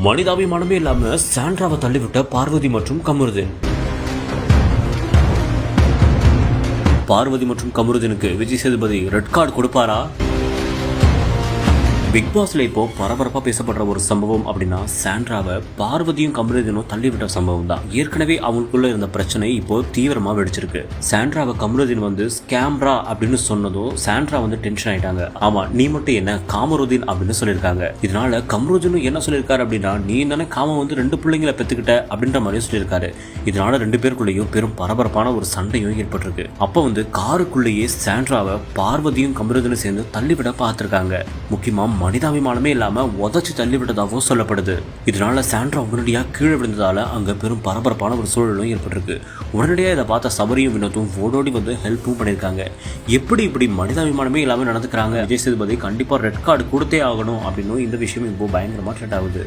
மனிதாபிமானமே இல்லாம சாண்ட்ராவை தள்ளிவிட்ட பார்வதி மற்றும் கமருதீன். பார்வதி மற்றும் கமருதீனுக்கு விஜய் சேதுபதி ரெட் கார்டு கொடுப்பாரா? பிக் பாஸ்ல இப்போ பரபரப்பா பேசப்படுற ஒரு சம்பவம் அப்படின்னா சாண்ட்ராவை பார்வதியும் கமருதீனும் தள்ளிவிட்ட சம்பவம் தான். ஏற்கனவே அவங்களுக்குள்ள இருந்த பிரச்சனை இப்போ தீவிரமா வெடிச்சிருக்கு. சாண்ட்ராவை கமருதீன் ஸ்கேம்ரா அப்படின்னு சொன்னதும் சாண்ட்ரா டென்ஷன் ஆயிட்டாங்க. ஆமா, நீ மட்டும் என்ன காமருதீன் அப்படின்னு சொல்லியிருக்காங்க. இதனால கமருதீனும் என்ன சொல்லியிருக்காரு அப்படின்னா, நீ தானே காம 2 பிள்ளைங்களை பெத்துக்கிட்ட அப்படின்ற மாதிரியும் சொல்லியிருக்காரு. இதனால 2 பேருக்குள்ளேயும் பெரும் பரபரப்பான ஒரு சண்டையும் ஏற்பட்டிருக்கு. அப்ப காருக்குள்ளேயே சாண்ட்ராவை பார்வதியும் கமருதீனும் சேர்ந்து தள்ளிவிட பார்த்திருக்காங்க. முக்கியமா மனிதாபிமானமே இல்லாம உதச்சு தள்ளிவிட்டதாகவும் சொல்லப்படுது. இதனால சாண்ட்ரா உடனடியா கீழே விழுந்ததால அங்க பெரும் பரபரப்பான ஒரு சூழலும் ஏற்பட்டிருக்கு. உடனடியா இதை பார்த்த சபரியும் வினோத்தும் ஓடோடி ஹெல்ப்பும் பண்ணியிருக்காங்க. எப்படி இப்படி மனிதாபிமானமே இல்லாம நடந்துக்கிறாங்க, விஜய் சேதுபதி கண்டிப்பா ரெட் கார்டு கொடுத்தே ஆகணும் அப்படின்னு இந்த விஷயம் இப்போ பயங்கரமா ட்ரெண்ட் ஆகுது.